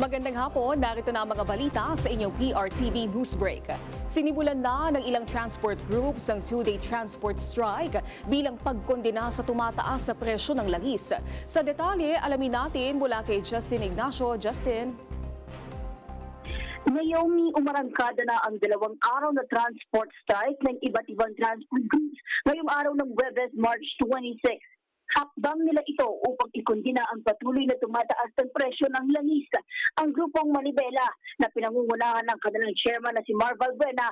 Magandang hapon, narito na ang mga balita sa inyong PRTV Newsbreak. Sinimulan na ng ilang transport groups ang two-day transport strike bilang pagkondena sa tumataas sa presyo ng langis. Sa detalye, alamin natin mula kay Justin Ignacio. Justin. Ngayong umarangkada na ang 2 araw na transport strike ng iba't ibang transport groups ngayong araw ng Huwebes, March 26. Hakbang nila ito upang ikondina ang patuloy na tumataas ng presyo ng langis. Ang grupong Manibela na pinangungunahan ng kanilang chairman na si Marval Buena,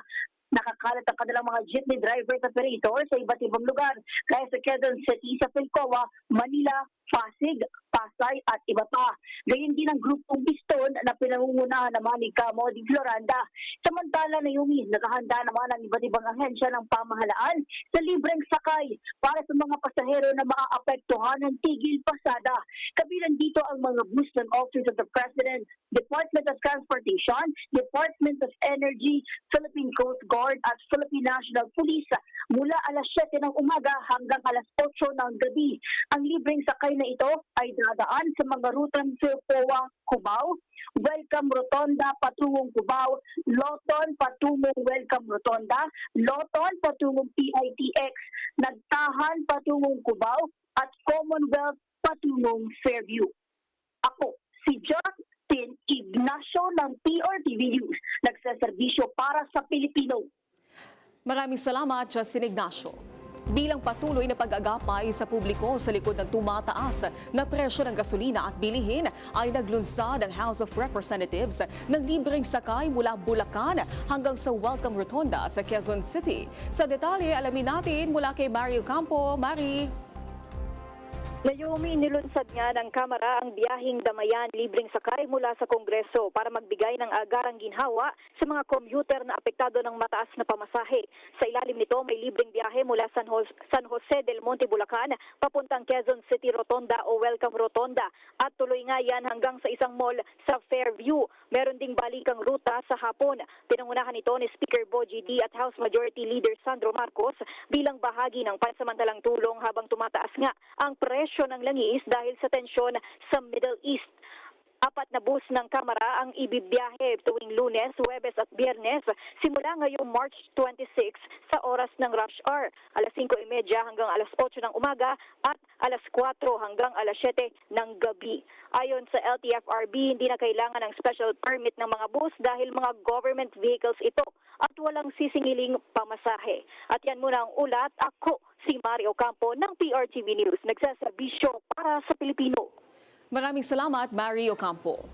nakakalat ang kanilang mga jeepney drivers at operator sa iba't ibang lugar, kaya sa Quezon City, sa Pilcoa, Manila, Pasig, Pasay at iba pa. Gayon din ang grupong Biston na pinangungunahan naman ni Camo di Floranda. Samantala na nakahanda naman ang iba't ibang ahensya ng pamahalaan sa libreng sakay para sa mga pasahero na maaapektuhan ng tigil pasada. Kabilang dito ang mga bus ng Office of the President, Department of Transportation, Department of Energy, Philippine Coast Guard at Philippine National Police mula alas 7 ng umaga hanggang alas 8 ng gabi. Ang libreng sakay na ito ay dadaan sa mga rutang Pilcoa, Cubao, Welcome Rotonda patungong Cubao, Loton patungong Welcome Rotonda, Loton patungong PITX, Nagtahan patungong Cubao at Commonwealth patungong Fairview. Ako, si Justin Ignacio ng PRTV News, nagsaserbisyo para sa Pilipino. Maraming salamat, Justin Ignacio. Bilang patuloy na pag-agapay sa publiko sa likod ng tumataas na presyo ng gasolina at bilihin, ay naglunsad ang House of Representatives ng libreng sakay mula Bulacan hanggang sa Welcome Rotonda sa Quezon City. Sa detalye, alamin natin mula kay Mario Campo. Mari. Naomi, nilunsad nga ng Kamara ang biyaheng damayan libreng sakay mula sa Kongreso para magbigay ng agarang ginhawa sa mga commuter na apektado ng mataas na pamasahe. Sa ilalim nito, may libreng biyahe mula San Jose del Monte, Bulacan, papuntang Quezon City Rotonda o Welcome Rotonda. At tuloy nga yan hanggang sa isang mall sa Fairview. Meron ding balikang ruta sa hapon. Pinangunahan ito ni Speaker Bogie D at House Majority Leader Sandro Marcos bilang bahagi ng pansamantalang tulong habang tumataas nga ang presyo ng langis dahil sa tensyon sa Middle East. 4 na bus ng Kamara ang ibibiyahe tuwing Lunes, Huwebes at Biyernes simula ngayong March 26 sa oras ng rush hour, alas 5:30 hanggang alas 8 ng umaga at alas 4 hanggang alas 7 ng gabi. Ayon sa LTFRB, hindi na kailangan ng special permit ng mga bus dahil mga government vehicles ito at walang sisingiling pamasahe. At yan muna ang ulat. Ako si Mario Campo ng PRTV News, nagsaserbisyo para sa Pilipino. Maraming salamat, Mario Campo.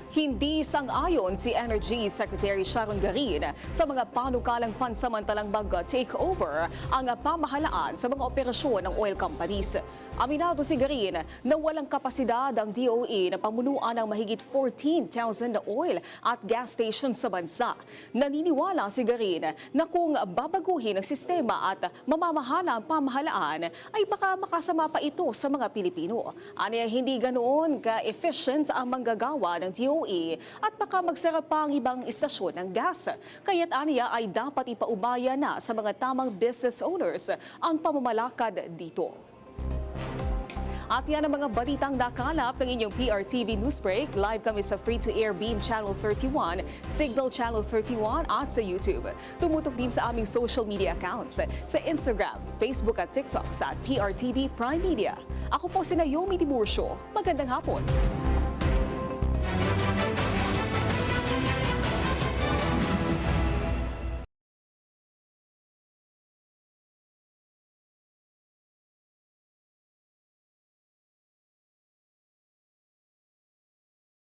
Hindi sang-ayon si Energy Secretary Sharon Garin sa mga panukalang pansamantalang mag-takeover ang pamahalaan sa mga operasyon ng oil companies. Aminado si Garin na walang kapasidad ang DOE na pamunuan ng mahigit 14,000 na oil at gas stations sa bansa. Naniniwala si Garin na kung babaguhin ang sistema at mamamahala ang pamahalaan ay baka makasama pa ito sa mga Pilipino. Aniya hindi ganoon ka-efficient ang manggagawa ng DOE at baka magsara pa ang ibang istasyon ng gas. Kaya't aniya ay dapat ipaubaya na sa mga tamang business owners ang pamamalakad dito. At yan ang mga balitang nakalap ng inyong PRTV Newsbreak. Live kami sa free-to-air Beam Channel 31, Signal Channel 31 at sa YouTube. Tumutok din sa aming social media accounts sa Instagram, Facebook at TikTok sa PRTV Prime Media. Ako po si Naomi Dimurcio. Magandang hapon.